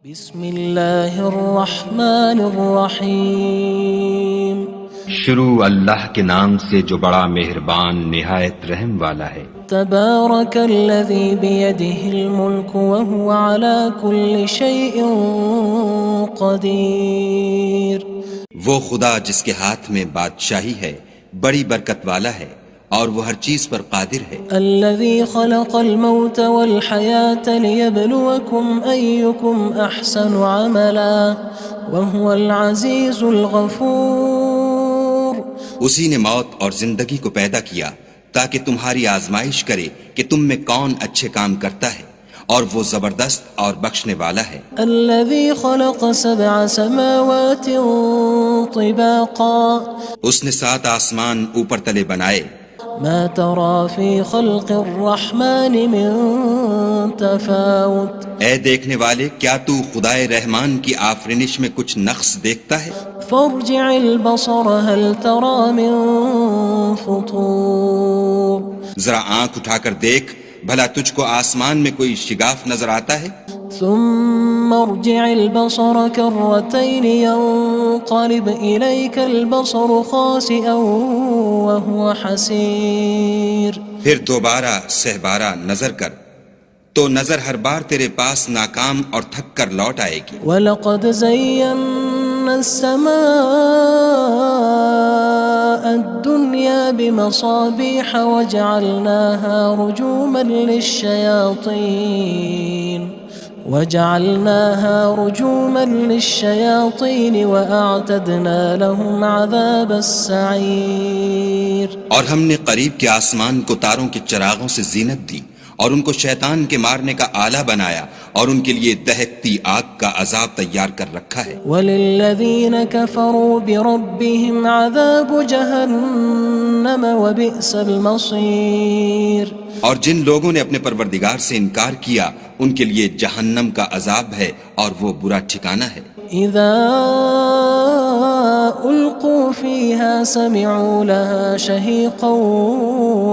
بسم اللہ الرحمن الرحیم شروع اللہ کے نام سے جو بڑا مہربان نہایت رحم والا ہے۔ تبارک الذی بیدہ الملک وہو علی کل شیء قدیر۔ وہ خدا جس کے ہاتھ میں بادشاہی ہے بڑی برکت والا ہے اور وہ ہر چیز پر قادر ہے۔ الذی خلق الموت والحیاة لیبلوکم ایکم احسن عملا وہو العزیز الغفور۔ اسی نے موت اور زندگی کو پیدا کیا تاکہ تمہاری آزمائش کرے کہ تم میں کون اچھے کام کرتا ہے، اور وہ زبردست اور بخشنے والا ہے۔ الذی خلق سبع سماوات طباقا اس نے 7 آسمان اوپر تلے بنائے۔ ما ترى في خلق الرحمن من تفاوت اے دیکھنے والے، کیا تو خدائے رحمان کی آفرینش میں کچھ نقص دیکھتا ہے؟ فارجع البصر هل ترى من فطور۔ ذرا آنکھ اٹھا کر دیکھ، بھلا تجھ کو آسمان میں کوئی شگاف نظر آتا ہے؟ ثم ارجع البصر كرتين ينقلب إليك البصر خاسئا وهو حسير۔ پھر دوبارہ سہبارہ نظر کر تو نظر ہر بار تیرے پاس ناکام اور تھک کر لوٹ آئے گی۔ وَلَقَدْ زَيَّنَّا السَّمَاءَ الدُّنْيَا بِمَصَابِيحَ وَجَعَلْنَاهَا رُجُومًا لِلشَّيَاطِينِ وَأَعْتَدْنَا لَهُمْ عَذَابَ السَّعِيرِ۔ اور ہم نے قریب کے آسمان کو تاروں کے چراغوں سے زینت دی اور ان کو شیطان کے مارنے کا آلہ بنایا، اور ان کے لیے دہکتی آگ کا عذاب تیار کر رکھا ہے۔ وَلِلَّذِينَ كَفَرُوا بِرَبِّهِمْ عَذَابُ جَهَنَّمَ وَبِئْسَ الْمَصِيرُ۔ اور جن لوگوں نے اپنے پروردگار سے انکار کیا ان کے لیے جہنم کا عذاب ہے اور وہ برا ٹھکانہ ہے۔ اذا القوا فيها سمعوا لها شهيقا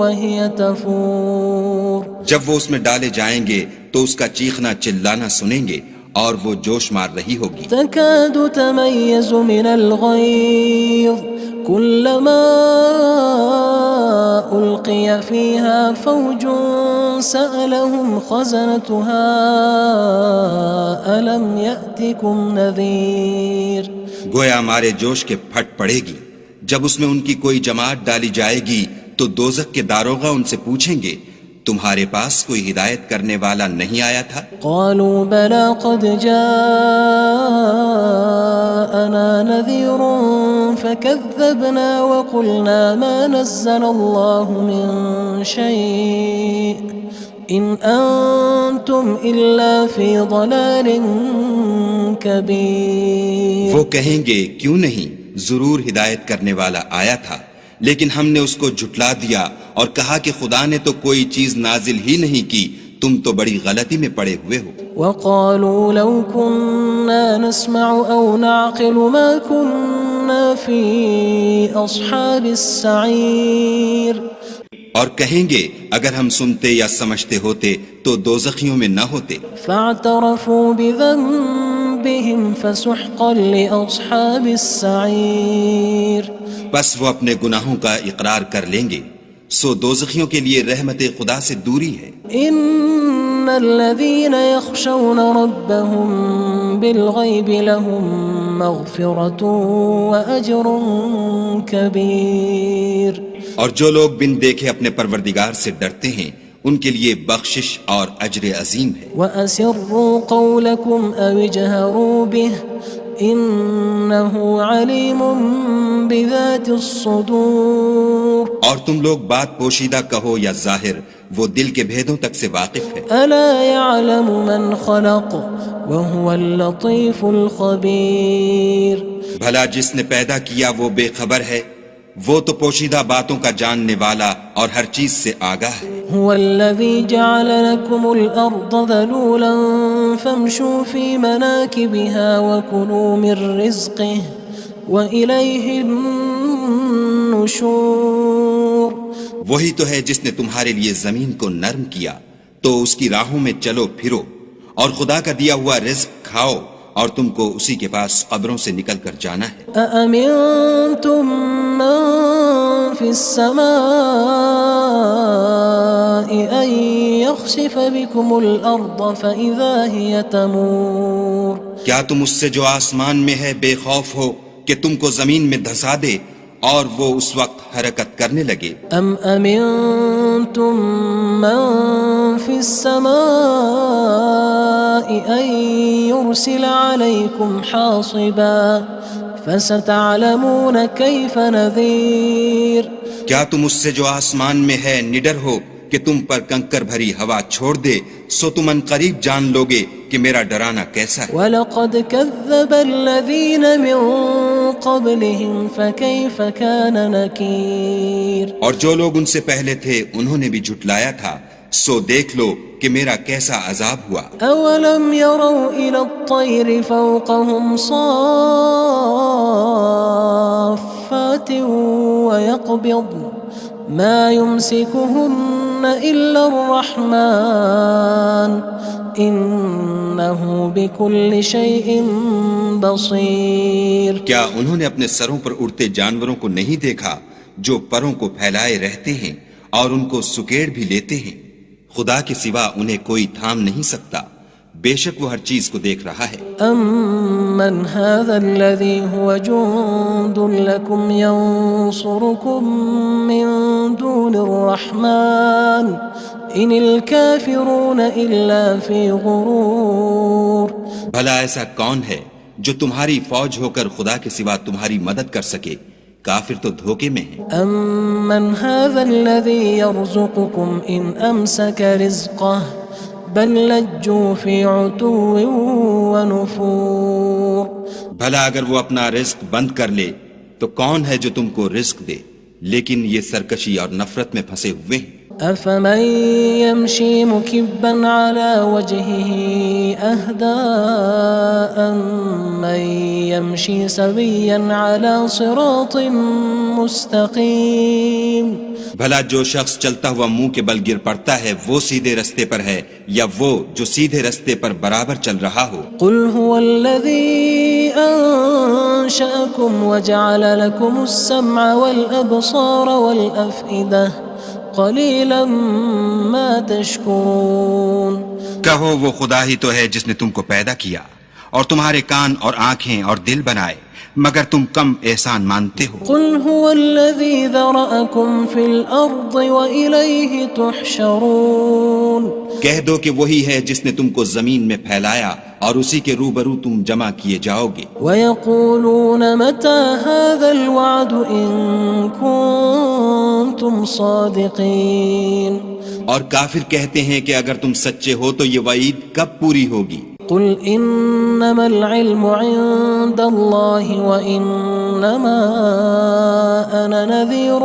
وهي تفور۔ جب وہ اس میں ڈالے جائیں گے تو اس کا چیخنا چلانا سنیں گے اور وہ جوش مار رہی ہوگی۔ تكاد تميز من الغيظ كلما ألقي فيها فوج سألهم خزنتها ألم يأتكم نذير۔ گویا مارے جوش کے پھٹ پڑے گی۔ جب اس میں ان کی کوئی جماعت ڈالی جائے گی تو دوزخ کے داروغہ ان سے پوچھیں گے تمہارے پاس کوئی ہدایت کرنے والا نہیں آیا تھا؟ قالوا بلى قد جاءنا نذير فكذبنا وقلنا ما نزل الله من شيء إن أنتم إلا في ضلال كبير۔ وہ کہیں گے کیوں نہیں، ضرور ہدایت کرنے والا آیا تھا، لیکن ہم نے اس کو جھٹلا دیا اور کہا کہ خدا نے تو کوئی چیز نازل ہی نہیں کی، تم تو بڑی غلطی میں پڑے ہوئے ہو۔ وقالوا لو كنا نسمع أو نعقل ما كنا في أصحاب السعير۔ اور کہیں گے اگر ہم سنتے یا سمجھتے ہوتے تو دوزخیوں میں نہ ہوتے۔ فاعترفوا بذنبهم فسحقا لأصحاب السعير۔ بس وہ اپنے گناہوں کا اقرار کر لیں گے، سو دوزخیوں کے لیے رحمت خدا سے دوری ہے۔ ان الذين يخشون ربهم بالغيب لهم مغفرة وأجر كبير۔ اور جو لوگ بن دیکھے اپنے پروردگار سے ڈرتے ہیں ان کے لیے بخشش اور اجر عظیم ہے۔ وَأَسِرُّوا قَوْلَكُمْ أَوِ اجْهَرُوا بِهِ إِنَّهُ عَلِيمٌ بِذَاتِ الصُّدُورِ۔ اور تم لوگ بات پوشیدہ کہو یا ظاہر، وہ دل کے بھیدوں تک سے واقف ہے۔ أَلَا يَعْلَمُ مَنْ خَلَقَ وَهُوَ اللَّطِيفُ الْخَبِيرُ۔ بھلا جس نے پیدا کیا وہ بے خبر ہے، وہ تو پوشیدہ باتوں کا جاننے والا اور ہر چیز سے آگاہ ہے۔ هو الذي جعل لكم الأرض ذلولا فامشوا في مناكبها وكلوا من رزقه وإليه النشور۔ وہی تو ہے جس نے تمہارے لیے زمین کو نرم کیا تو اس کی راہوں میں چلو پھرو اور خدا کا دیا ہوا رزق کھاؤ اور تم کو اسی کے پاس قبروں سے نکل کر جانا ہے۔ أأمنتم من في السماء أن يخسف بكم الأرض فإذا هي تمور کیا تم اس سے جو آسمان میں ہے بے خوف ہو کہ تم کو زمین میں دھسا دے اور وہ اس وقت حرکت کرنے لگے؟ أم أمنتم من في السماء أن يرسل عليكم حاصبا فستعلمون كيف نذير کیا تم اس سے جو آسمان میں ہے نڈر ہو کہ تم پر کنکر بھری ہوا چھوڑ دے، سو تم ان قریب جان لوگے کہ میرا ڈرانا کیسا ہے۔ وَلَقَدْ كَذَّبَ الَّذِينَ مِن قَبْلِهِمْ فَكَيْفَ كَانَ نَكِيرٌ اور جو لوگ ان سے پہلے تھے انہوں نے بھی جھٹلایا تھا، سو دیکھ لو کہ میرا کیسا عذاب ہوا۔ أَوَلَمْ يَرَوْا إِلَى الطَّيْرِ فَوْقَهُمْ صَافَّاتٍ وَيَقْبِضْنَ مَا يُمْسِكُهُنَّ إِلَّا الرَّحْمَنُ إِنَّهُ بِكُلِّ شَيْءٍ بَصِيرٌ کیا انہوں نے اپنے سروں پر اڑتے جانوروں کو نہیں دیکھا جو پروں کو پھیلائے رہتے ہیں اور ان کو سکیڑ بھی لیتے ہیں؟ خدا کے سوا انہیں کوئی تھام نہیں سکتا، بے شک وہ ہر چیز کو دیکھ رہا ہے۔ أَمَّنْ هَذَا الَّذِي هُوَ جُندٌ لَكُمْ يَنصُرُكُم مِّن دُونِ الرَّحْمَنِ إِنِ الْكَافِرُونَ إِلَّا فِي غُرُورٍ بھلا ایسا کون ہے جو تمہاری فوج ہو کر خدا کے سوا تمہاری مدد کر سکے؟ کافر تو دھوکے میں ہیں۔ أَمَّنْ هَذَا الَّذِي يَرْزُقُكُمْ إِنْ أَمْسَكَ رِزْقَهُ بَلْ لَجُّوا فِي عُتُوٍّ وَنُفُورٍ بھلا اگر وہ اپنا رزق بند کر لے تو کون ہے جو تم کو رزق دے؟ لیکن یہ سرکشی اور نفرت میں پھنسے ہوئے ہیں۔ أَفَمَن يَمْشِي مُكِبًّا عَلَى وَجْهِهِ أَهْدَىٰ أَمَّن يَمْشِي سَوِيًّا عَلَى صِرَاطٍ مُّسْتَقِيمٍ بھلا جو شخص چلتا ہوا منہ کے بل گر پڑتا ہے وہ سیدھے رستے پر ہے یا وہ جو سیدھے رستے پر برابر چل رہا ہو؟ قُلْ هُوَ الَّذِي أَنشَأَكُمْ وَجَعَلَ لَكُمُ السَّمْعَ وَالْأَبْصَارَ وَالْأَفْئِدَةَ قَلِيلًا مَا تَشْكُرُونَ کہو وہ خدا ہی تو ہے جس نے تم کو پیدا کیا اور تمہارے کان اور آنکھیں اور دل بنائے، مگر تم کم احسان مانتے ہو۔ قُلْ هُوَ الَّذِي ذَرَأَكُمْ فِي الْأَرْضِ وَإِلَيْهِ تُحْشَرُونَ کہہ دو کہ وہی ہے جس نے تم کو زمین میں پھیلایا اور اسی کے روبرو تم جمع کیے جاؤ گے۔ وَيَقُولُونَ مَتَى هَذَا الْوَعْدُ إِن كُنتُمْ صَادِقِينَ اور کافر کہتے ہیں کہ اگر تم سچے ہو تو یہ وعید کب پوری ہوگی؟ قُلْ إِنَّمَا الْعِلْمُ عِندَ اللَّهِ وَإِنَّمَا أَنَا نَذِيرٌ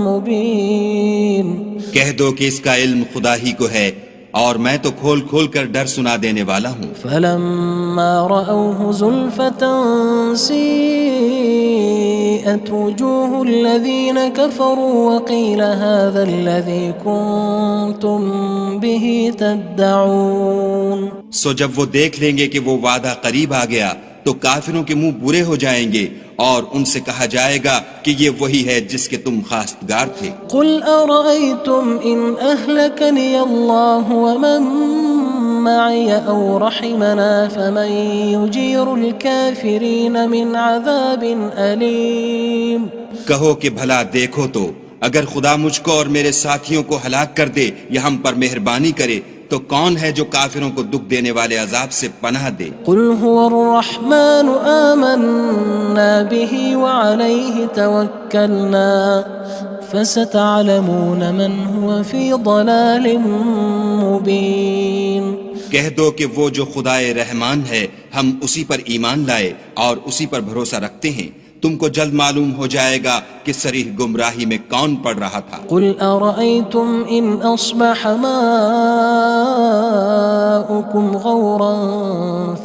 مُّبِينٌ کہہ دو کہ اس کا علم خدا ہی کو ہے اور میں تو کھول کھول کر ڈر سنا دینے والا ہوں۔ فَلَمَّا رَأَوْهُ زُلْفَةً سِيئَتْ وُجُوهُ الَّذِينَ كَفَرُوا وَقِيلَ هَذَا الَّذِي كُنتُم بِهِ تَدَّعُونَ سو جب وہ دیکھ لیں گے کہ وہ وعدہ قریب آ گیا تو کافروں کے منہ برے ہو جائیں گے اور ان سے کہا جائے گا کہ یہ وہی ہے جس کے تم خواستگار تھے۔ قُلْ أَرَأَيْتُمْ إِنْ أَهْلَكَنِيَ اللَّهُ وَمَن مَّعِيَ أَوْ رَحِمَنَا فَمَن يُجِيرُ الْكَافِرِينَ مِنْ عَذَابٍ أَلِيمٍ کہو کہ بھلا دیکھو تو اگر خدا مجھ کو اور میرے ساتھیوں کو ہلاک کر دے یا ہم پر مہربانی کرے تو کون ہے جو کافروں کو دکھ دینے والے عذاب سے پناہ دے؟ قُلْ هُوَ الرَّحْمَنُ آمَنَّا بِهِ وَعَلَيْهِ تَوَكَّلْنَا فَسَتَعْلَمُونَ مَنْ هُوَ فِي ضَلَالٍ مُّبِينٍ کہہ دو کہ وہ جو خدائے رحمان ہے ہم اسی پر ایمان لائے اور اسی پر بھروسہ رکھتے ہیں، تم کو جلد معلوم ہو جائے گا کہ صریح گمراہی میں کون پڑ رہا تھا۔ قُلْ أَرَأَيْتُمْ إِنْ أَصْبَحَ مَاؤُكُمْ غَوْرًا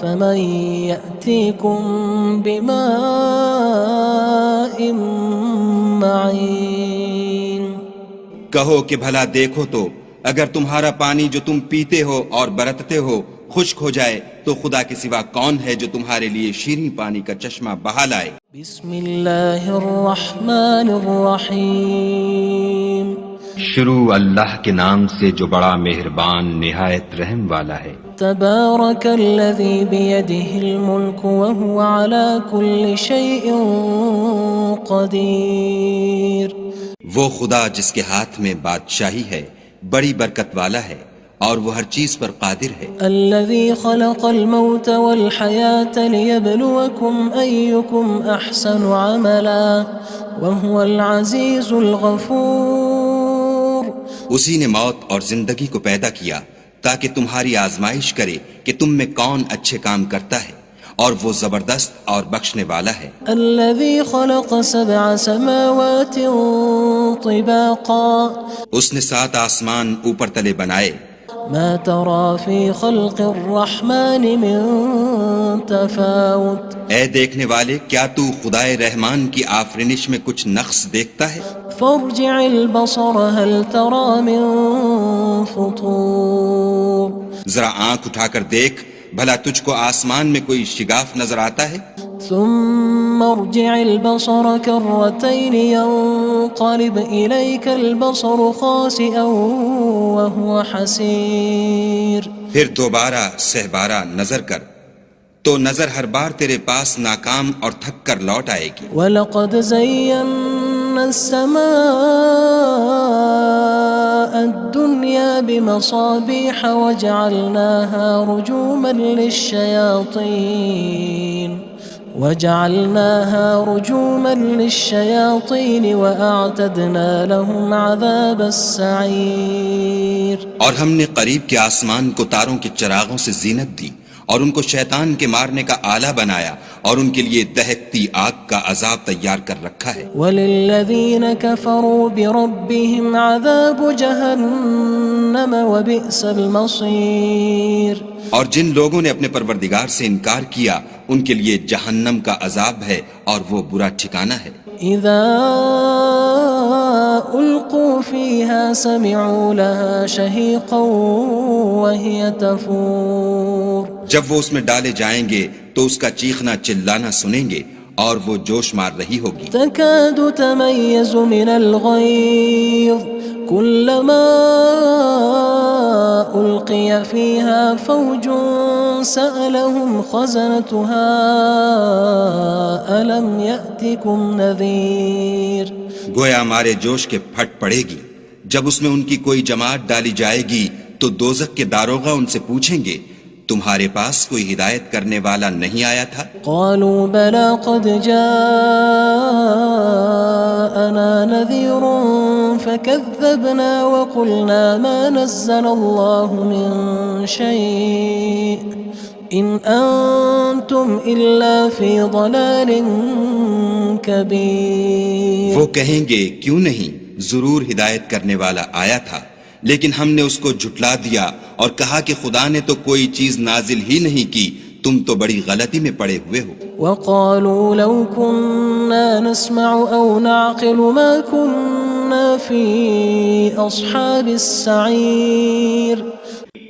فَمَن يَأْتِيكُم بِمَاءٍ مَّعِينٍ کہو کہ بھلا دیکھو تو اگر تمہارا پانی جو تم پیتے ہو اور برتتے ہو خشک ہو جائے تو خدا کے سوا کون ہے جو تمہارے لیے شیریں پانی کا چشمہ بہا لائے؟ بسم اللہ الرحمن الرحیم شروع اللہ کے نام سے جو بڑا مہربان نہایت رحم والا ہے۔ تبارک الذی بیدہ الملک وہو علی کل شیء قدیر۔ وہ خدا جس کے ہاتھ میں بادشاہی ہے بڑی برکت والا ہے اور وہ ہر چیز پر قادر ہے۔ الذي خلق الموت والحياة ليبلوكم أيكم أحسن عملا وهو العزيز الغفور۔ اسی نے موت اور زندگی کو پیدا کیا تاکہ تمہاری آزمائش کرے کہ تم میں کون اچھے کام کرتا ہے، اور وہ زبردست اور بخشنے والا ہے۔ الذي خلق 7 سماوات طباقا۔ اس نے 7 آسمان اوپر تلے بنائے۔ ما ترى في خلق الرحمن من تفاوت۔ اے دیکھنے والے، کیا تو خدائے رحمان کی آفرینش میں کچھ نقص دیکھتا ہے؟ فارجع البصر هل ترى من فطور۔ ذرا آنکھ اٹھا کر دیکھ، بھلا تجھ کو آسمان میں کوئی شگاف نظر آتا ہے؟ ثم ارجع البصر كرتين ينقلب إليك البصر خاسئا وهو حسير۔ پھر دوبارہ سہبارہ نظر کر تو نظر ہر بار تیرے پاس ناکام اور تھک کر لوٹ آئے گی۔ وَلَقَدْ زَيَّنَّا السَّمَاءَ الدُّنْيَا بِمَصَابِيحَ وَجَعَلْنَاهَا رُجُومًا لِلشَّيَاطِينِ وَأَعْتَدْنَا لَهُمْ عَذَابَ السَّعِيرِ۔ اور ہم نے قریب کے آسمان کو تاروں کے چراغوں سے زینت دی اور ان کو شیطان کے مارنے کا آلہ بنایا اور ان کے لیے دہکتی آگ کا عذاب تیار کر رکھا ہے۔ وَلِلَّذِينَ كَفَرُوا بِرَبِّهِمْ عَذَابُ جَهَنَّمَ وَبِئْسَ الْمَصِيرُ۔ اور جن لوگوں نے اپنے پروردگار سے انکار کیا ان کے لیے جہنم کا عذاب ہے اور وہ برا ٹھکانہ ہے۔ اذا القوا فيها سمعوا لها شهيقا وهي تفور۔ جب وہ اس میں ڈالے جائیں گے تو اس کا چیخنا چلانا سنیں گے اور وہ جوش مار رہی ہوگی۔ تكاد تميز من الغيظ كلما ألقي فيها فوج سألهم خزنتها ألم يأتكم نذير۔ گویا ہمارے جوش کے پھٹ پڑے گی جب اس میں ان کی کوئی جماعت ڈالی جائے گی تو دوزخ کے داروغہ ان سے پوچھیں گے تمہارے پاس کوئی ہدایت کرنے والا نہیں آیا تھا؟ قالوا بلى قد جاءنا نذير فكذبنا وقلنا ما نزل الله من شيء إن أنتم إلا في ضلال كبير۔ وہ کہیں گے کیوں نہیں، ضرور ہدایت کرنے والا آیا تھا، لیکن ہم نے اس کو جھٹلا دیا اور کہا کہ خدا نے تو کوئی چیز نازل ہی نہیں کی، تم تو بڑی غلطی میں پڑے ہوئے ہو۔ وقالوا لو كنا نسمع أو نعقل ما كنا في أصحاب السعير۔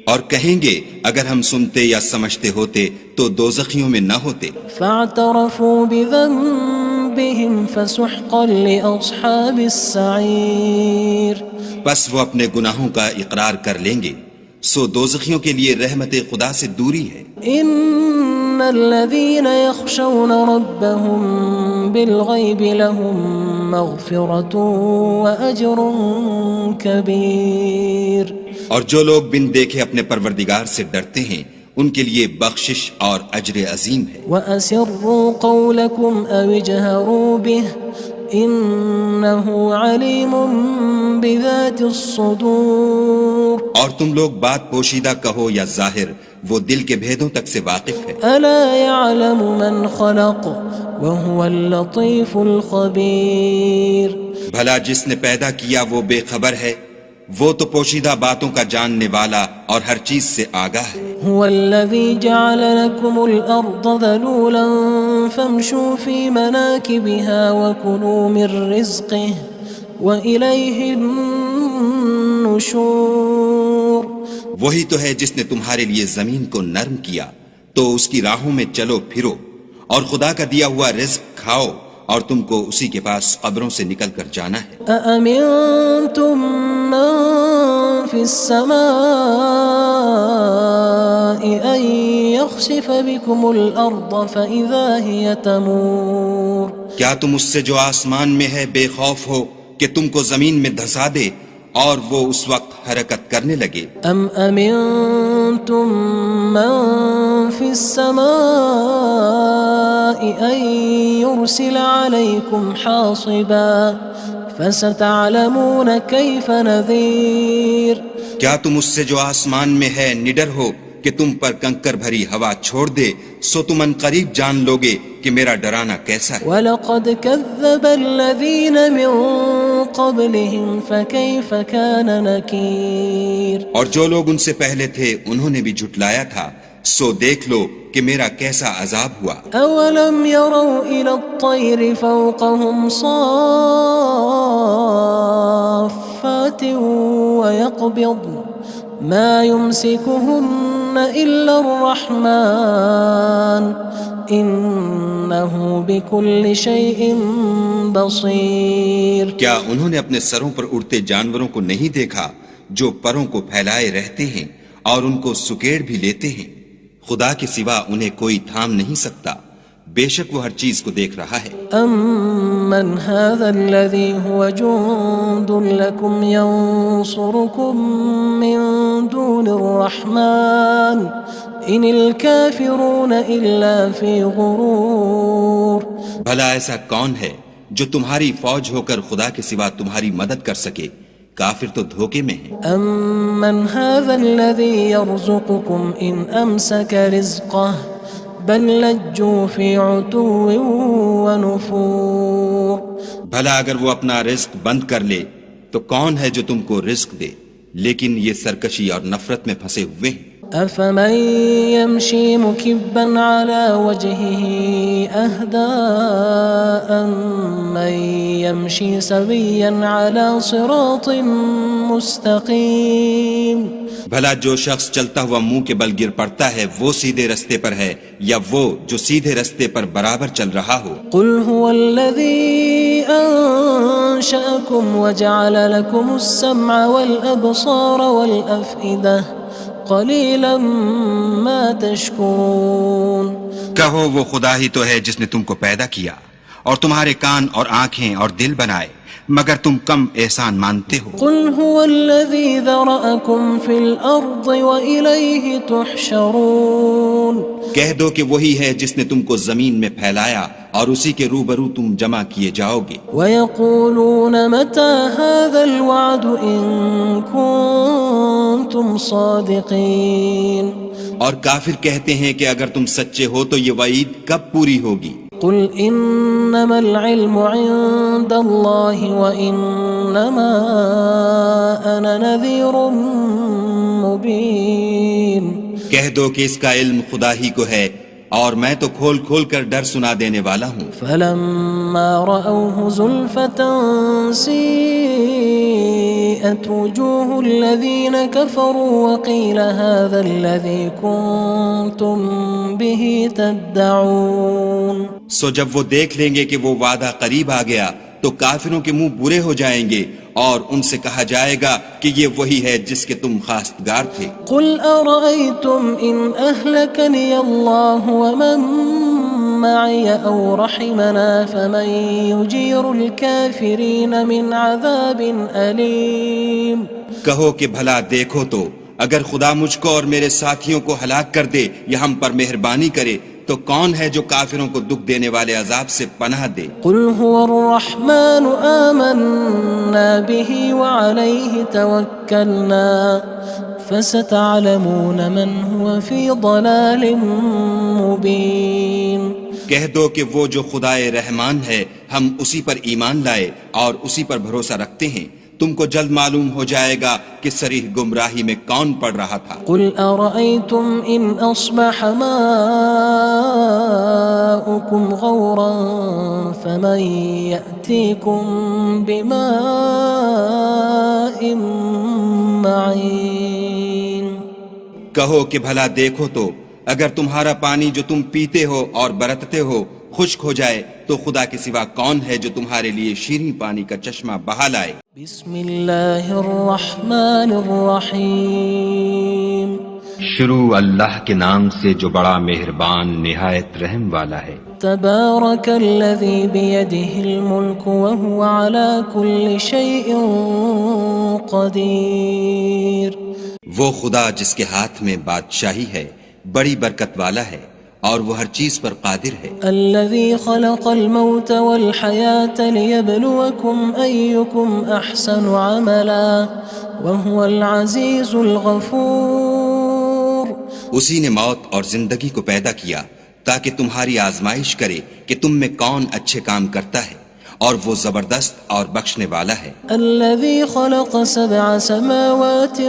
اور کہیں گے اگر ہم سنتے یا سمجھتے ہوتے تو دوزخیوں میں نہ ہوتے۔ فاعترفوا بذنبهم فسحقا لأصحاب السعير۔ بس وہ اپنے گناہوں کا اقرار کر لیں گے، سو دوزخیوں کے لیے رحمت خدا سے دوری ہے۔ ان الذين يخشون ربهم بالغيب لهم مغفرة وأجر كبير۔ اور جو لوگ بن دیکھے اپنے پروردگار سے ڈرتے ہیں ان کے لیے بخشش اور اجر عظیم ہے۔ وَأَسِرُّوا قَوْلَكُمْ أَوِ اجْهَرُوا بِهِ إِنَّهُ عَلِيمٌ بِذَاتِ الصُّدُورِ۔ اور تم لوگ بات پوشیدہ کہو یا ظاہر، وہ دل کے بھیدوں تک سے واقف ہے۔ أَلَا يَعْلَمُ مَنْ خَلَقَ وَهُوَ اللَّطِيفُ الْخَبِيرُ۔ بھلا جس نے پیدا کیا وہ بے خبر ہے، وہ تو پوشیدہ باتوں کا جاننے والا اور ہر چیز سے آگاہ ہے۔ هو الذي جعل لكم الأرض ذلولا فامشوا في مناكبها وكلوا من رزقه وإليه النشور۔ النشور وہی تو ہے جس نے تمہارے لیے زمین کو نرم کیا تو اس کی راہوں میں چلو پھرو، اور خدا کا دیا ہوا رزق کھاؤ، اور تم کو اسی کے پاس قبروں سے نکل کر جانا ہے۔ أأمنتم من في السماء أن يخسف بكم الأرض فإذا هي تمور کیا تم اس سے جو آسمان میں ہے بے خوف ہو کہ تم کو زمین میں دھسا دے اور وہ اس وقت حرکت کرنے لگے؟ أم أمنتم من في السماء أن يرسل عليكم حاصبا فستعلمون كيف نذير کیا تم اس سے جو آسمان میں ہے نڈر ہو کہ تم پر کنکر بھری ہوا چھوڑ دے، سو تم ان قریب جان لوگے کہ میرا ڈرانا کیسا ہے۔ وَلَقَدْ كَذَّبَ الَّذِينَ مِن قَبْلِهِمْ فَكَيْفَ كَانَ نَكِيرٌ اور جو لوگ ان سے پہلے تھے انہوں نے بھی جھٹلایا تھا، سو دیکھ لو کہ میرا کیسا عذاب ہوا۔ أَوَلَمْ يَرَوْا إِلَى الطَّيْرِ فَوْقَهُمْ صَافَّاتٍ وَيَقْبِضْنَ مَا يُمْسِكُهُنَّ إِلَّا الرَّحْمَنُ إِنَّهُ بِكُلِّ شَيْءٍ بَصِيرٌ کیا انہوں نے اپنے سروں پر اڑتے جانوروں کو نہیں دیکھا جو پروں کو پھیلائے رہتے ہیں اور ان کو سکیڑ بھی لیتے ہیں؟ خدا کے سوا انہیں کوئی تھام نہیں سکتا، بے شک وہ ہر چیز کو دیکھ رہا ہے۔ أَمَّنْ هَذَا الَّذِي هُوَ جُندٌ لَكُمْ يَنصُرُكُم مِّن دُونِ الرَّحْمَنِ إِنِ الْكَافِرُونَ إِلَّا فِي غُرُورٍ بھلا ایسا کون ہے جو تمہاری فوج ہو کر خدا کے سوا تمہاری مدد کر سکے؟ کافر تو دھوکے میں ہیں۔ أَمَّنْ هَذَا الَّذِي يَرْزُقُكُمْ إِنْ أَمْسَكَ رِزْقَهُ بَلْ لَجُّوا فِي عُتُوٍّ وَنُفُورٍ بھلا اگر وہ اپنا رزق بند کر لے تو کون ہے جو تم کو رزق دے؟ لیکن یہ سرکشی اور نفرت میں پھنسے ہوئے ہیں۔ أَفَمَن يَمْشِي مُكِبًّا عَلَى وَجْهِهِ أَهْدَىٰ أَمَّن يَمْشِي سَوِيًّا عَلَى صِرَاطٍ مُّسْتَقِيمٍ بھلا جو شخص چلتا ہوا منہ کے بل گر پڑتا ہے وہ سیدھے رستے پر ہے یا وہ جو سیدھے رستے پر برابر چل رہا ہو؟ قُلْ هُوَ الَّذِي أَنشَأَكُمْ وَجَعَلَ لَكُمُ السَّمْعَ وَالْأَبْصَارَ وَالْأَفْئِدَةَ قَلِيلًا مَا تَشْكُرُونَ کہو وہ خدا ہی تو ہے جس نے تم کو پیدا کیا اور تمہارے کان اور آنکھیں اور دل بنائے، مگر تم کم احسان مانتے ہو۔ قُلْ هُوَ الَّذِي ذَرَأَكُمْ فِي الْأَرْضِ وَإِلَيْهِ تُحْشَرُونَ کہہ دو کہ وہی ہے جس نے تم کو زمین میں پھیلایا اور اسی کے روبرو تم جمع کیے جاؤ گے۔ وَيَقُولُونَ مَتَى هَذَا الْوَعْدُ إِن كُنتُمْ صَادِقِينَ اور کافر کہتے ہیں کہ اگر تم سچے ہو تو یہ وعید کب پوری ہوگی؟ قُلْ إِنَّمَا الْعِلْمُ عِندَ اللَّهِ وَإِنَّمَا أَنَا نَذِيرٌ مُّبِينٌ کہہ دو کہ اس کا علم خدا ہی کو ہے اور میں تو کھول کھول کر ڈر سنا دینے والا ہوں۔ فَلَمَّا رَأَوْهُ زُلْفَةً سِيئَتْ وُجُوهُ الَّذِينَ كَفَرُوا وَقِيلَ هَذَا الَّذِي كُنتُم بِهِ تَدَّعُونَ سو جب وہ دیکھ لیں گے کہ وہ وعدہ قریب آ گیا تو کافروں کے منہ برے ہو جائیں گے اور ان سے کہا جائے گا کہ یہ وہی ہے جس کے تم خواستگار تھے۔ قُلْ أَرَأَيْتُمْ إِنْ أَهْلَكَنِيَ اللَّهُ وَمَن مَّعِيَ أَوْ رَحِمَنَا فَمَن يُجِيرُ الْكَافِرِينَ مِنْ عَذَابٍ أَلِيمٍ کہو کہ بھلا دیکھو تو اگر خدا مجھ کو اور میرے ساتھیوں کو ہلاک کر دے یا ہم پر مہربانی کرے تو کون ہے جو کافروں کو دکھ دینے والے عذاب سے پناہ دے؟ قُلْ هُوَ الرَّحْمَنُ آمَنَّا بِهِ وَعَلَيْهِ تَوَكَّلْنَا فَسَتَعْلَمُونَ مَنْ هُوَ فِي ضَلَالٍ مُّبِينٍ کہہ دو کہ وہ جو خدائے رحمان ہے ہم اسی پر ایمان لائے اور اسی پر بھروسہ رکھتے ہیں، تم کو جلد معلوم ہو جائے گا کہ صریح گمراہی میں کون پڑ رہا تھا۔ قُلْ أَرَأَيْتُمْ إِنْ أَصْبَحَ مَاؤُكُمْ غَوْرًا فَمَن يَأْتِيكُم بِمَاءٍ معين کہو کہ بھلا دیکھو تو اگر تمہارا پانی جو تم پیتے ہو اور برتتے ہو خشک ہو جائے تو خدا کے سوا کون ہے جو تمہارے لیے شیریں پانی کا چشمہ بہا لائے؟ بسم اللہ الرحمن الرحیم شروع اللہ کے نام سے جو بڑا مہربان نہایت رحم والا ہے۔ تبارک الذی بیدہ الملک وہو علی کل شیء قدیر۔ وہ خدا جس کے ہاتھ میں بادشاہی ہے بڑی برکت والا ہے اور وہ ہر چیز پر قادر ہے۔ الذي خلق الموت والحياة ليبلوكم أيكم أحسن عملا وهو العزيز الغفور۔ اسی نے موت اور زندگی کو پیدا کیا تاکہ تمہاری آزمائش کرے کہ تم میں کون اچھے کام کرتا ہے اور وہ زبردست اور بخشنے والا ہے۔ الذي خلق 7 سماوات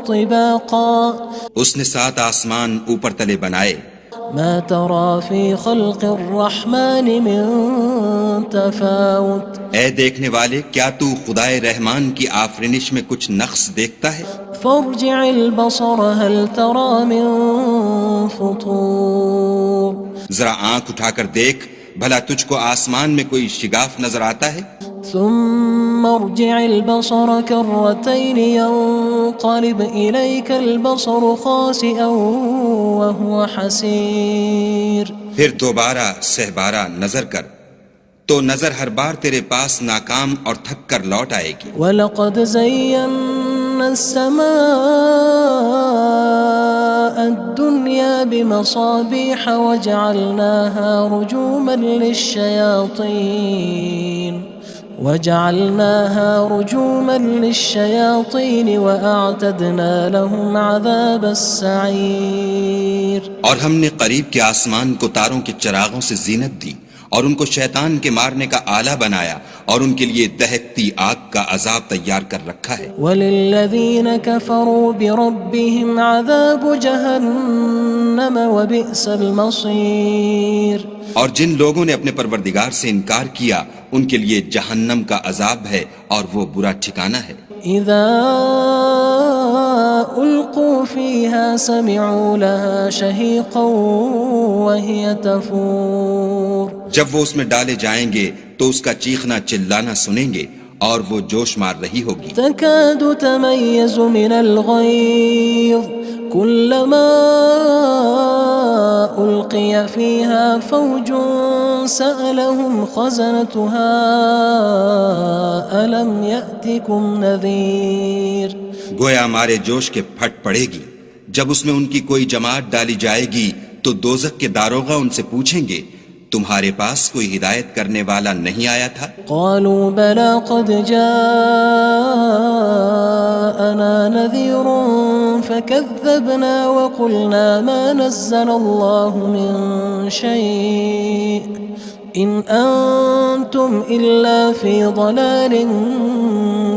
طباقا۔ اس نے 7 آسمان اوپر تلے بنائے۔ ما ترى في خلق الرحمن من تفاوت۔ اے دیکھنے والے کیا تو خدائے رحمان کی آفرینش میں کچھ نقص دیکھتا ہے؟ فارجع البصر هل ترى من فطور۔ ذرا آنکھ اٹھا کر دیکھ بھلا تجھ کو آسمان میں کوئی شگاف نظر آتا ہے؟ ثم ارجع البصر كرتين ينقلب إليك البصر خاسئا وهو حسير۔ پھر دوبارہ سہبارہ نظر کر تو نظر ہر بار تیرے پاس ناکام اور تھک کر لوٹ آئے گی۔ وَلَقَدْ زَيَّنَّا السَّمَاءَ الدُّنْيَا بِمَصَابِيحَ وَجَعَلْنَاهَا رُجُومًا لِلشَّيَاطِينِ وَأَعْتَدْنَا لَهُمْ عَذَابَ السَّعِيرِ۔ اور ہم نے قریب کے آسمان کو تاروں کے چراغوں سے زینت دی اور ان کو شیطان کے مارنے کا آلہ بنایا اور ان کے لیے دہکتی آگ کا عذاب تیار کر رکھا ہے۔ وَلِلَّذِينَ كَفَرُوا بِرَبِّهِمْ عَذَابُ جَهَنَّمَ وَبِئْسَ الْمَصِيرُ۔ اور جن لوگوں نے اپنے پروردگار سے انکار کیا ان کے لیے جہنم کا عذاب ہے اور وہ برا ٹھکانہ ہے۔ اذا القوا فيها سمعوا لها شهيقا وهي تفور۔ جب وہ اس میں ڈالے جائیں گے تو اس کا چیخنا چلانا سنیں گے اور وہ جوش مار رہی ہوگی۔ تكاد تميز من الغيظ كلما ألقي فيها فوج سألهم خزنتها ألم يأتكم نذير۔ گویا مارے جوش کے پھٹ پڑے گی جب اس میں ان کی کوئی جماعت ڈالی جائے گی تو دوزخ کے داروغہ ان سے پوچھیں گے تمہارے پاس کوئی ہدایت کرنے والا نہیں آیا تھا؟ قالوا بلى قد جاءنا نذير فكذبنا وقلنا ما نزل الله من شيء إن أنتم إلا في ضلال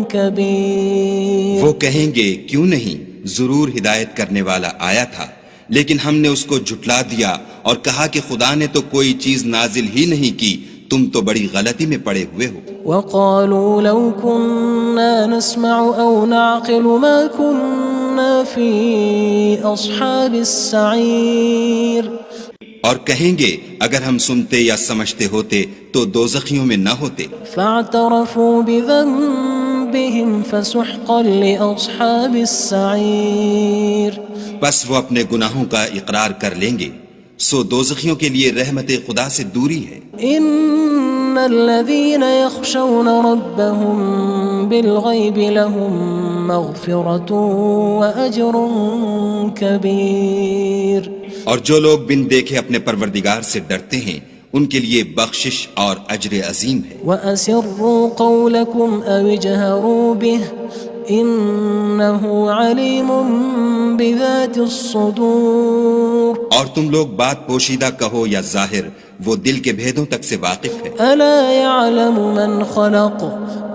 كبير۔ وہ کہیں گے کیوں نہیں، ضرور ہدایت کرنے والا آیا تھا لیکن ہم نے اس کو جھٹلا دیا اور کہا کہ خدا نے تو کوئی چیز نازل ہی نہیں کی، تم تو بڑی غلطی میں پڑے ہوئے ہو۔ وقالوا لو كنا نسمع أو نعقل ما كنا في أصحاب السعير۔ اور کہیں گے اگر ہم سنتے یا سمجھتے ہوتے تو دوزخیوں میں نہ ہوتے۔ فاعترفوا بذنبهم فسحقا لأصحاب السعير۔ بس وہ اپنے گناہوں کا اقرار کر لیں گے، سو دوزخیوں کے لیے رحمت خدا سے دوری ہے۔ ان الذين يخشون ربهم بالغيب لهم مغفرة وأجر كبير۔ اور جو لوگ بن دیکھے اپنے پروردگار سے ڈرتے ہیں ان کے لیے بخشش اور اجر عظیم ہے۔ وَأَسِرُّوا قَوْلَكُمْ أَوِ اجْهَرُوا بِهِ إِنَّهُ عَلِيمٌ بِذَاتِ الصُّدُورِ۔ اور تم لوگ بات پوشیدہ کہو یا ظاہر، وہ دل کے بھیدوں تک سے واقف ہے۔ أَلَا يَعْلَمُ مَنْ خَلَقَ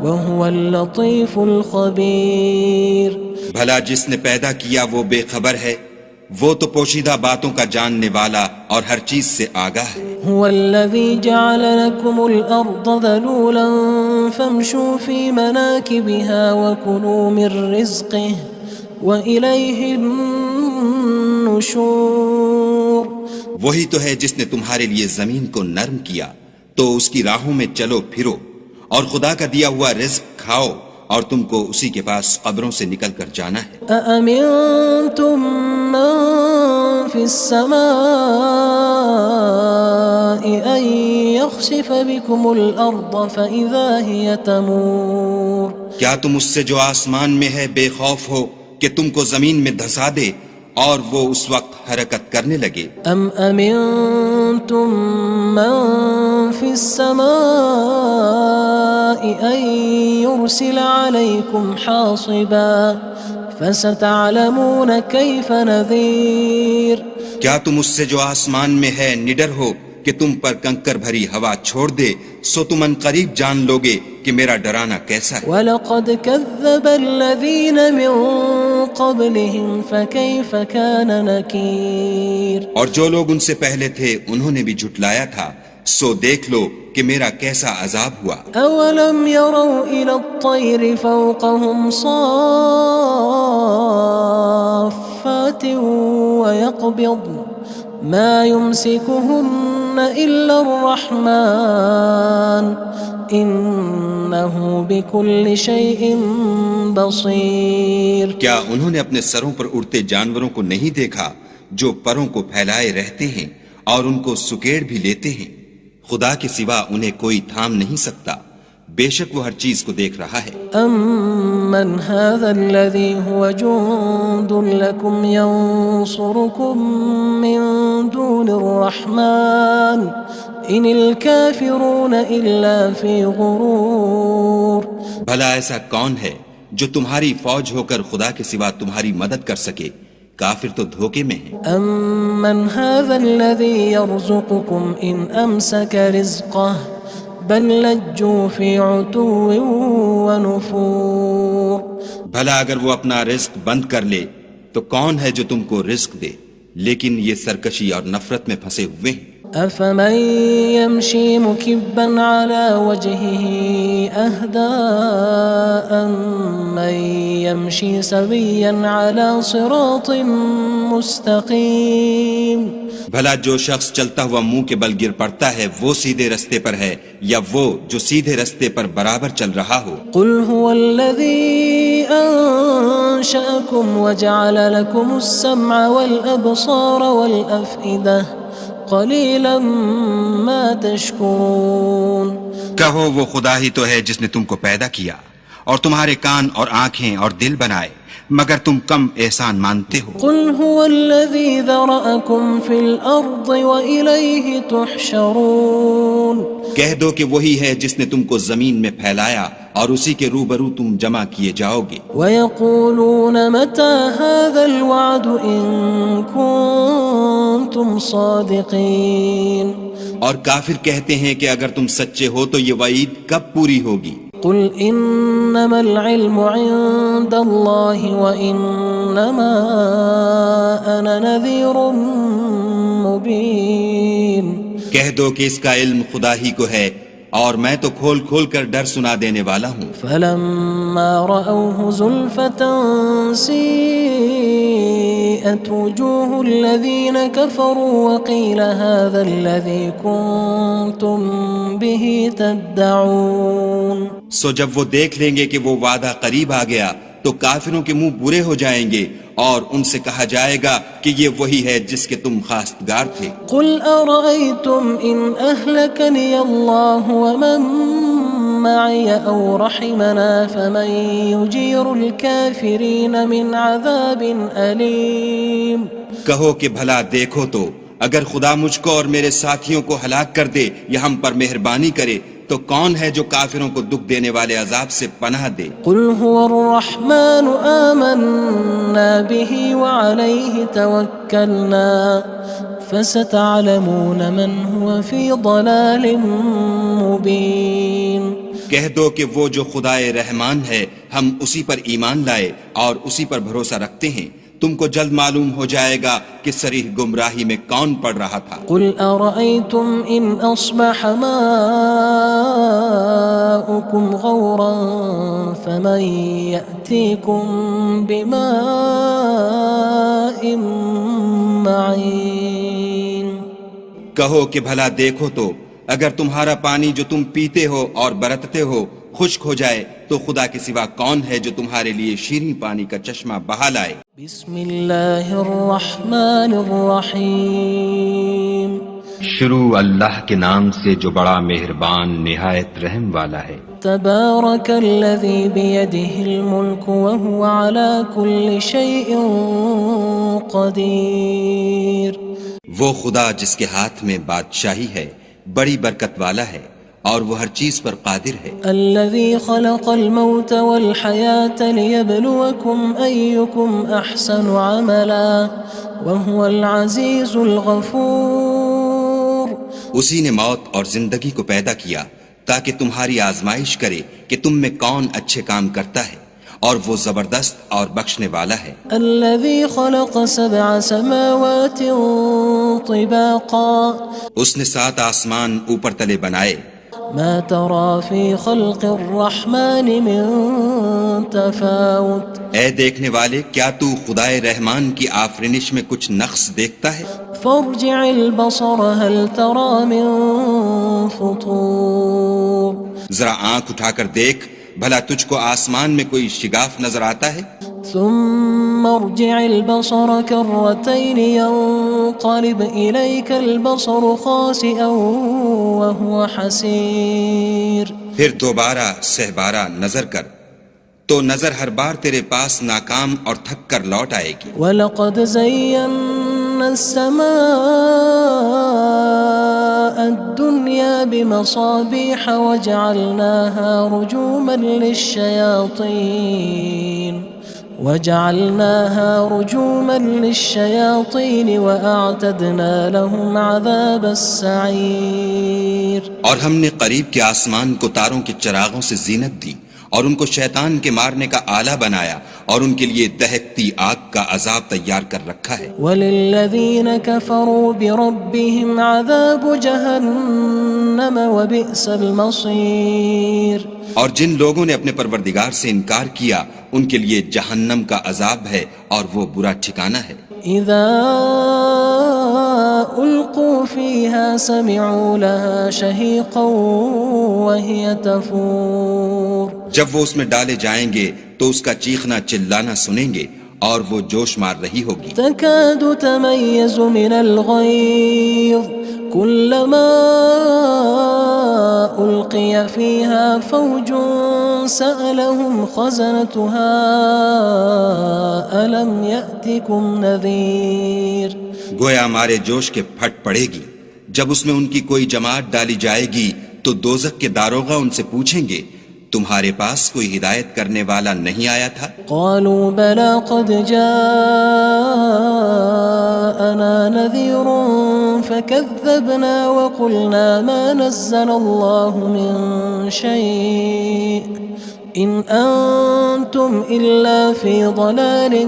وَهُوَ اللَّطِيفُ الْخَبِيرُ۔ بھلا جس نے پیدا کیا وہ بے خبر ہے، وہ تو پوشیدہ باتوں کا جاننے والا اور ہر چیز سے آگاہ ہے۔ هو الذي جعل لكم الأرض ذلولا فامشوا في مناكبها وكلوا من رزقه وإليه النشور وہی تو ہے جس نے تمہارے لیے زمین کو نرم کیا تو اس کی راہوں میں چلو پھرو اور خدا کا دیا ہوا رزق کھاؤ اور تم کو اسی کے پاس قبروں سے نکل کر جانا ہے. أأمنتم من في السماء أن يخسف بكم الأرض فإذا هي تمور کیا تم اس سے جو آسمان میں ہے بے خوف ہو کہ تم کو زمین میں دھسا دے اور وہ اس وقت حرکت کرنے لگے. أم أمنتم من في السماء أن يرسل عليكم حاصبا فستعلمون كيف نذير کیا تم اس سے جو آسمان میں ہے نڈر ہو کہ تم پر کنکر بھری ہوا چھوڑ دے سو تم ان قریب جان لوگے کہ میرا ڈرانا کیسا ہے. وَلَقَدْ كَذَّبَ الَّذِينَ مِن قَبْلِهِمْ فَكَيْفَ كَانَ نَكِيرٌ اور جو لوگ ان سے پہلے تھے انہوں نے بھی جھٹلایا تھا سو دیکھ لو کہ میرا کیسا عذاب ہوا. أَوَلَمْ يَرَوْا إِلَى الطَّيْرِ فَوْقَهُمْ صَافَّاتٍ وَيَقْبِضْنَ مَا يُمْسِكُهُنَّ إِلَّا الرَّحْمَنُ إِنَّهُ بِكُلِّ شَيْءٍ بَصِيرٌ کیا انہوں نے اپنے سروں پر اڑتے جانوروں کو نہیں دیکھا جو پروں کو پھیلائے رہتے ہیں اور ان کو سکیڑ بھی لیتے ہیں؟ خدا کے سوا انہیں کوئی تھام نہیں سکتا، بے شک وہ ہر چیز کو دیکھ رہا ہے. أَمَّنْ هَذَا الَّذِي هُوَ جُندٌ لَكُمْ يَنصُرُكُم مِّن دُونِ الرَّحْمَنِ إِنِ الْكَافِرُونَ إِلَّا فِي غُرُورٍ بھلا ایسا کون ہے جو تمہاری فوج ہو کر خدا کے سوا تمہاری مدد کر سکے؟ کافر تو دھوکے میں ہیں. أَمَّنْ هَذَا الَّذِي يَرْزُقُكُمْ إِنْ أَمْسَكَ رِزْقَهُ بَلْ لَجُّوا فِي عُتُوٍّ وَنُفُورٍ بھلا اگر وہ اپنا رزق بند کر لے تو کون ہے جو تم کو رزق دے، لیکن یہ سرکشی اور نفرت میں پھنسے ہوئے ہیں. أَفَمَن يَمْشِي مُكِبًّا عَلَى وَجْهِهِ أَهْدَىٰ أَمَّن يَمْشِي سَوِيًّا عَلَى صِرَاطٍ مُّسْتَقِيمٍ بھلا جو شخص چلتا ہوا منہ کے بل گر پڑتا ہے وہ سیدھے رستے پر ہے یا وہ جو سیدھے رستے پر برابر چل رہا ہو؟ قُلْ هُوَ الَّذِي أَنشَأَكُمْ وَجَعَلَ لَكُمُ السَّمْعَ وَالْأَبْصَارَ وَالْأَفْئِدَةَ قَلِيلًا مَا تَشْكُرُونَ کہو وہ خدا ہی تو ہے جس نے تم کو پیدا کیا اور تمہارے کان اور آنکھیں اور دل بنائے، مگر تم کم احسان مانتے ہو. قُلْ هُوَ الَّذِي ذَرَأَكُمْ فِي الْأَرْضِ وَإِلَيْهِ تُحْشَرُونَ کہہ دو کہ وہی ہے جس نے تم کو زمین میں پھیلایا اور اسی کے روبرو تم جمع کیے جاؤ گے. وَيَقُولُونَ مَتَى هَذَا الْوَعْدُ إِن كُنتُمْ صَادِقِينَ اور کافر کہتے ہیں کہ اگر تم سچے ہو تو یہ وعید کب پوری ہوگی؟ قُلْ إِنَّمَا الْعِلْمُ عِندَ اللَّهِ وَإِنَّمَا أَنَا نَذِيرٌ مُّبِينٌ کہہ دو کہ اس کا علم خدا ہی کو ہے اور میں تو کھول کھول کر ڈر سنا دینے والا ہوں. فَلَمَّا رَأَوْهُ زُلْفَةً سِيئَتْ وُجُوهُ الَّذِينَ كَفَرُوا وَقِيلَ هَذَا الَّذِي كُنتُم بِهِ تَدَّعُونَ سو جب وہ دیکھ لیں گے کہ وہ وعدہ قریب آ گیا تو کافروں کے منہ برے ہو جائیں گے اور ان سے کہا جائے گا کہ یہ وہی ہے جس کے تم خواستگار تھے. قُلْ أَرَأَيْتُمْ إِنْ أَهْلَكَنِيَ اللَّهُ وَمَن مَّعِيَ أَوْ رَحِمَنَا فَمَن يُجِيرُ الْكَافِرِينَ مِنْ عَذَابٍ أَلِيمٍ کہو کہ بھلا دیکھو تو اگر خدا مجھ کو اور میرے ساتھیوں کو ہلاک کر دے یا ہم پر مہربانی کرے تو کون ہے جو کافروں کو دکھ دینے والے عذاب سے پناہ دے؟ قُلْ هُوَ الرَّحْمَنُ آمَنَّا بِهِ وَعَلَيْهِ تَوَكَّلْنَا فَسَتَعْلَمُونَ مَنْ هُوَ فِي ضَلَالٍ مُّبِينٍ کہہ دو کہ وہ جو خدائے رحمان ہے ہم اسی پر ایمان لائے اور اسی پر بھروسہ رکھتے ہیں، تم کو جلد معلوم ہو جائے گا کہ صریح گمراہی میں کون پڑ رہا تھا۔ قل أرأيتم إن أصبح ماؤكم غورا فمن يأتيكم بماء معين۔ کہو کہ بھلا دیکھو تو اگر تمہارا پانی جو تم پیتے ہو اور برتتے ہو خشک ہو جائے تو خدا کے سوا کون ہے جو تمہارے لیے شیریں پانی کا چشمہ بہا لائے۔ بسم اللہ الرحمن الرحیم۔ شروع اللہ کے نام سے جو بڑا مہربان نہایت رحم والا ہے۔ تبارک الذی بیدہ الملک وہو علی کل شیء قدیر۔ وہ خدا جس کے ہاتھ میں بادشاہی ہے بڑی برکت والا ہے اور وہ ہر چیز پر قادر ہے۔ الذي خلق الموت والحياة ليبلوكم أيكم أحسن عملا وهو العزيز الغفور۔ اسی نے موت اور زندگی کو پیدا کیا تاکہ تمہاری آزمائش کرے کہ تم میں کون اچھے کام کرتا ہے اور وہ زبردست اور بخشنے والا ہے۔ الذي خلق 7 سماوات طباقا۔ اس نے 7 آسمان اوپر تلے بنائے۔ ما ترى في خلق الرحمن من تفاوت۔ اے دیکھنے والے کیا تو خدائے رحمان کی آفرینش میں کچھ نقص دیکھتا ہے؟ فارجع البصر هل ترى من فطور۔ ذرا آنکھ اٹھا کر دیکھ بھلا تجھ کو آسمان میں کوئی شگاف نظر آتا ہے؟ ثم ارجع البصر كرتين ينقلب إليك البصر خاسئا وهو حسير۔ پھر دوبارہ سہبارہ نظر کر تو نظر ہر بار تیرے پاس ناکام اور تھک کر لوٹ آئے گی۔ وَلَقَدْ زَيَّنَّا السَّمَاءَ الدُّنْيَا بِمَصَابِيحَ وَجَعَلْنَاهَا رُجُومًا لِلشَّيَاطِينِ وَأَعْتَدْنَا لَهُمْ عَذَابَ السَّعِيرِ۔ اور ہم نے قریب کے آسمان کو تاروں کے چراغوں سے زینت دی اور ان کو شیطان کے مارنے کا آلہ بنایا اور ان کے لیے دہکتی آگ کا عذاب تیار کر رکھا ہے۔ وَلِلَّذِينَ كَفَرُوا بِرَبِّهِمْ عَذَابُ جَهَنَّمَ وَبِئْسَ الْمَصِيرُ۔ اور جن لوگوں نے اپنے پروردگار سے انکار کیا ان کے لیے جہنم کا عذاب ہے اور وہ برا ٹھکانہ ہے۔ اذا القوا فيها سمعوا لها شهيقا وهي تفور۔ جب وہ اس میں ڈالے جائیں گے تو اس کا چیخنا چلانا سنیں گے اور وہ جوش مار رہی ہوگی۔ تكاد تميز من الغيظ كلما ألقي فيها فوج سألهم خزنتها ألم يأتكم نذير۔ گویا ہمارے جوش کے پھٹ پڑے گی جب اس میں ان کی کوئی جماعت ڈالی جائے گی تو دوزخ کے داروغہ ان سے پوچھیں گے تمہارے پاس کوئی ہدایت کرنے والا نہیں آیا تھا؟ قالوا بلى قد جاءنا نذير فكذبنا وقلنا ما نزل الله من شيء إن أنتم إلا في ضلال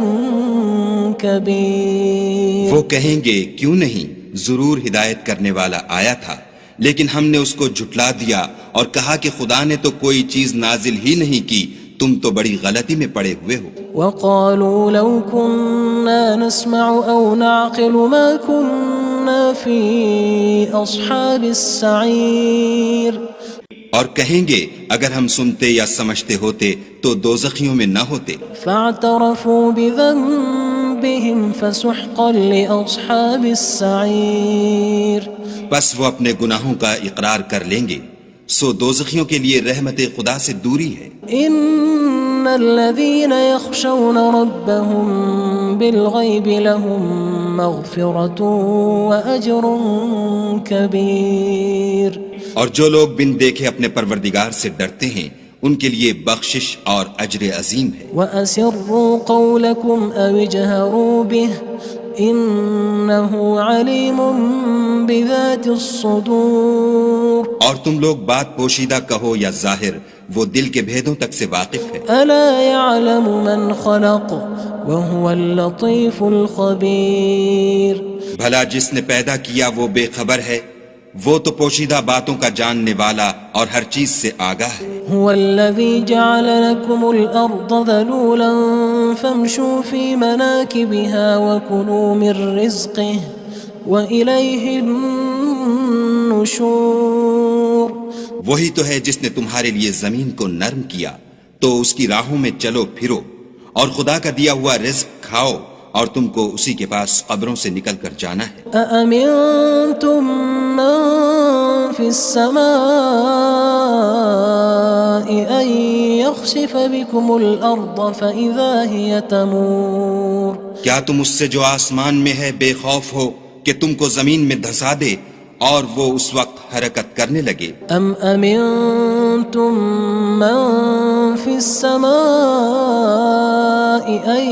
كبير۔ وہ کہیں گے کیوں نہیں، ضرور ہدایت کرنے والا آیا تھا، لیکن ہم نے اس کو جھٹلا دیا اور کہا کہ خدا نے تو کوئی چیز نازل ہی نہیں کی، تم تو بڑی غلطی میں پڑے ہوئے ہو۔ وقالوا لو كنا نسمع أو نعقل ما كنا في أصحاب السعير۔ اور کہیں گے اگر ہم سنتے یا سمجھتے ہوتے تو دوزخیوں میں نہ ہوتے۔ فاعترفوا بذنبهم فسحقا لأصحاب السعير۔ بس وہ اپنے گناہوں کا اقرار کر لیں گے، سو دوزخیوں کے لیے رحمت خدا سے دوری ہے۔ ان الذين يخشون ربهم بالغيب لهم مغفرة وأجر كبير۔ اور جو لوگ بن دیکھے اپنے پروردگار سے ڈرتے ہیں ان کے لیے بخشش اور اجر عظیم ہے۔ وَأَسِرُّوا قَوْلَكُمْ أَوِ اجْهَرُوا بِهِ إِنَّهُ عَلِيمٌ بِذَاتِ الصُّدُورِ۔ اور تم لوگ بات پوشیدہ کہو یا ظاہر، وہ دل کے بھیدوں تک سے واقف ہے۔ أَلَا يَعْلَمُ مَنْ خَلَقَ وهو اللطيف الخبير. بھلا جس نے پیدا کیا وہ بے خبر ہے، وہ تو پوشیدہ باتوں کا جاننے والا اور ہر چیز سے آگاہ ہے. هو الذي جعل لكم الأرض ذلولا فامشوا في مناكبها وكلوا من رزقه وإليه النشور. وہی تو ہے جس نے تمہارے لیے زمین کو نرم کیا تو اس کی راہوں میں چلو پھرو اور خدا کا دیا ہوا رزق کھاؤ اور تم کو اسی کے پاس قبروں سے نکل کر جانا ہے. أأمنتم من في السماء أن يخسف بكم الأرض فإذا هي تمور. کیا تم اس سے جو آسمان میں ہے بے خوف ہو کہ تم کو زمین میں دھسا دے اور وہ اس وقت حرکت کرنے لگے؟ أم أمنتم من في السماء أن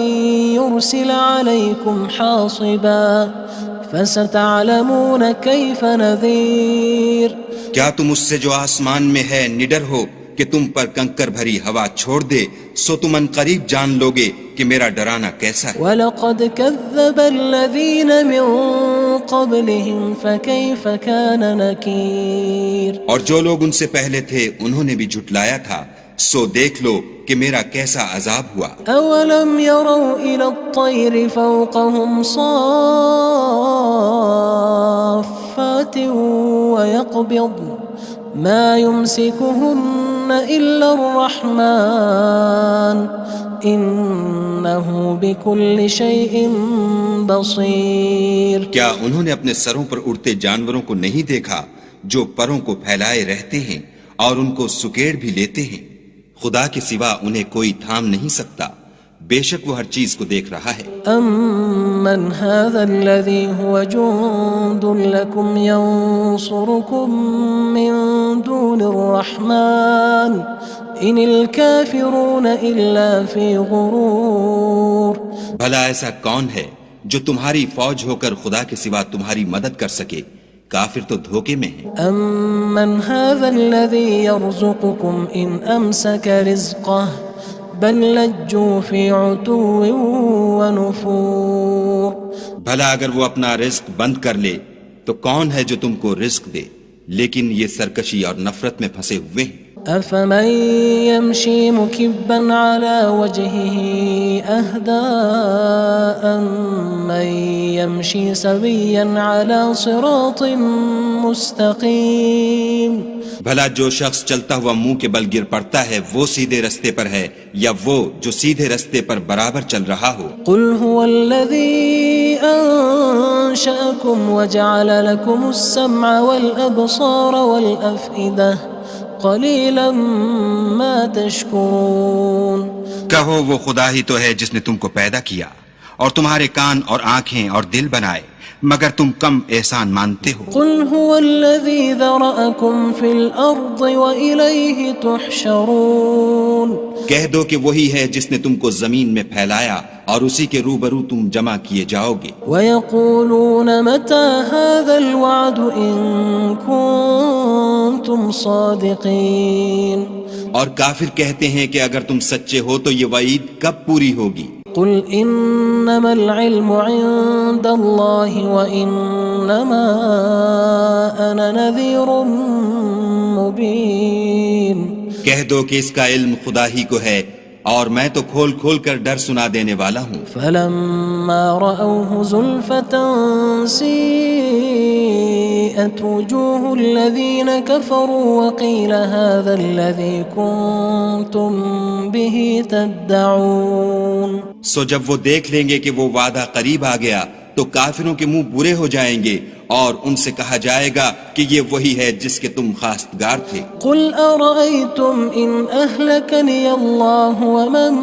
يرسل عليكم حاصبا فستعلمون كيف نذير. کیا تم اس سے جو آسمان میں ہے نڈر ہو کہ تم پر کنکر بھری ہوا چھوڑ دے، سو تم ان قریب جان لوگے کہ میرا ڈرانا کیسا ہے. وَلَقَدْ كَذَّبَ الَّذِينَ مِن قَبْلِهِمْ فَكَيْفَ كَانَ نَكِيرٌ. اور جو لوگ ان سے پہلے تھے انہوں نے بھی جھٹلایا تھا، سو دیکھ لو کہ میرا کیسا عذاب ہوا. أَوَلَمْ يَرَوْا إِلَى الطَّيْرِ فَوْقَهُمْ صَافَّاتٍ وَيَقْبِضْنَ مَا يُمْسِكُهُنَّ إِلَّا الرَّحْمَنُ إِنَّهُ بِكُلِّ شَيْءٍ بَصِيرٌ. کیا انہوں نے اپنے سروں پر اڑتے جانوروں کو نہیں دیکھا جو پروں کو پھیلائے رہتے ہیں اور ان کو سکیڑ بھی لیتے ہیں؟ خدا کے سوا انہیں کوئی تھام نہیں سکتا، بے شک وہ ہر چیز کو دیکھ رہا ہے. أَمَّنْ هَذَا الَّذِي هُوَ جُندٌ لَكُمْ يَنصُرُكُم مِّن دُونِ الرَّحْمَنِ إِنِ الْكَافِرُونَ إِلَّا فِي غُرُورٍ. بھلا ایسا کون ہے جو تمہاری فوج ہو کر خدا کے سوا تمہاری مدد کر سکے؟ کافر تو دھوکے میں ہیں. أَمَّنْ هَذَا الَّذِي يَرْزُقُكُمْ إِنْ أَمْسَكَ رِزْقَهُ بَلْ لَجُّوا فِي عُتُوٍّ وَنُفُورٍ. بھلا اگر وہ اپنا رزق بند کر لے تو کون ہے جو تم کو رزق دے، لیکن یہ سرکشی اور نفرت میں پھنسے ہوئے ہیں. أَفَمَن يَمْشِي مُكِبًّا عَلَى وَجْهِهِ أَهْدَىٰ أَمَّن يَمْشِي سَوِيًّا عَلَى صِرَاطٍ مُّسْتَقِيمٍ. بھلا جو شخص چلتا ہوا منہ کے بل گر پڑتا ہے وہ سیدھے رستے پر ہے یا وہ جو سیدھے رستے پر برابر چل رہا ہو؟ قُلْ هُوَ الَّذِي أَنشَأَكُمْ وَجَعَلَ لَكُمُ السَّمْعَ وَالْأَبْصَارَ وَالْأَفْئِدَةَ قَلِيلًا مَا تَشْكُرُونَ. کہو وہ خدا ہی تو ہے جس نے تم کو پیدا کیا اور تمہارے کان اور آنکھیں اور دل بنائے، مگر تم کم احسان مانتے ہو. قُلْ هُوَ الَّذِي ذَرَأَكُمْ فِي الْأَرْضِ وَإِلَيْهِ تُحْشَرُونَ. کہہ دو کہ وہی ہے جس نے تم کو زمین میں پھیلایا اور اسی کے روبرو تم جمع کیے جاؤ گے. وَيَقُولُونَ مَتَى هَذَا الْوَعْدُ إِن كُنتُمْ صَادِقِينَ. اور کافر کہتے ہیں کہ اگر تم سچے ہو تو یہ وعید کب پوری ہوگی؟ قُلْ إِنَّمَا الْعِلْمُ عِندَ اللَّهِ وَإِنَّمَا أَنَا نَذِيرٌ مُّبِينٌ. کہہ دو کہ اس کا علم خدا ہی کو ہے اور میں تو کھول کھول کر ڈر سنا دینے والا ہوں. فَلَمَّا رَأَوْهُ زُلْفَةً سِيئَتْ وُجُوهُ الَّذِينَ كَفَرُوا وَقِيلَ هَذَا الَّذِي كُنتُم بِهِ تَدَّعُونَ. سو جب وہ دیکھ لیں گے کہ وہ وعدہ قریب آ گیا تو کافروں کے منہ برے ہو جائیں گے اور ان سے کہا جائے گا کہ یہ وہی ہے جس کے تم خواستگار تھے. قُلْ أَرَأَيْتُمْ إِنْ أَهْلَكَنِيَ اللَّهُ وَمَن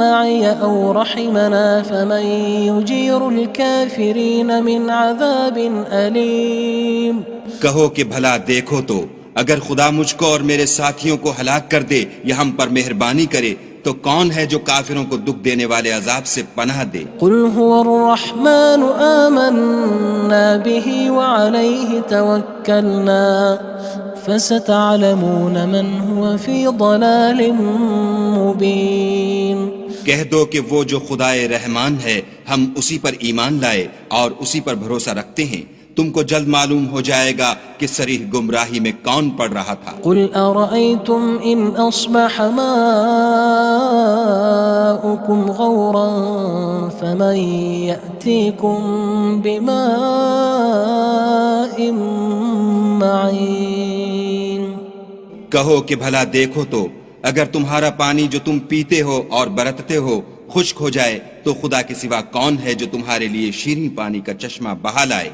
مَّعِيَ أَوْ رَحِمَنَا فَمَن يُجِيرُ الْكَافِرِينَ مِنْ عَذَابٍ أَلِيمٍ. کہو کہ بھلا دیکھو تو اگر خدا مجھ کو اور میرے ساتھیوں کو ہلاک کر دے یا ہم پر مہربانی کرے تو کون ہے جو کافروں کو دکھ دینے والے عذاب سے پناہ دے؟ قُلْ هُوَ الرَّحْمَنُ آمَنَّا بِهِ وَعَلَيْهِ تَوَكَّلْنَا فَسَتَعْلَمُونَ مَنْ هُوَ فِي ضَلَالٍ مُّبِينٍ. کہہ دو کہ وہ جو خدائے رحمان ہے ہم اسی پر ایمان لائے اور اسی پر بھروسہ رکھتے ہیں، تم کو جلد معلوم ہو جائے گا کہ صریح گمراہی میں کون پڑ رہا تھا۔ قل أرأيتم إن أصبح ماؤكم غورا فمن يأتيكم بماء معين۔ کہو کہ بھلا دیکھو تو اگر تمہارا پانی جو تم پیتے ہو اور برتتے ہو خشک ہو جائے تو خدا کے سوا کون ہے جو تمہارے لیے شیریں پانی کا چشمہ بہا لائے۔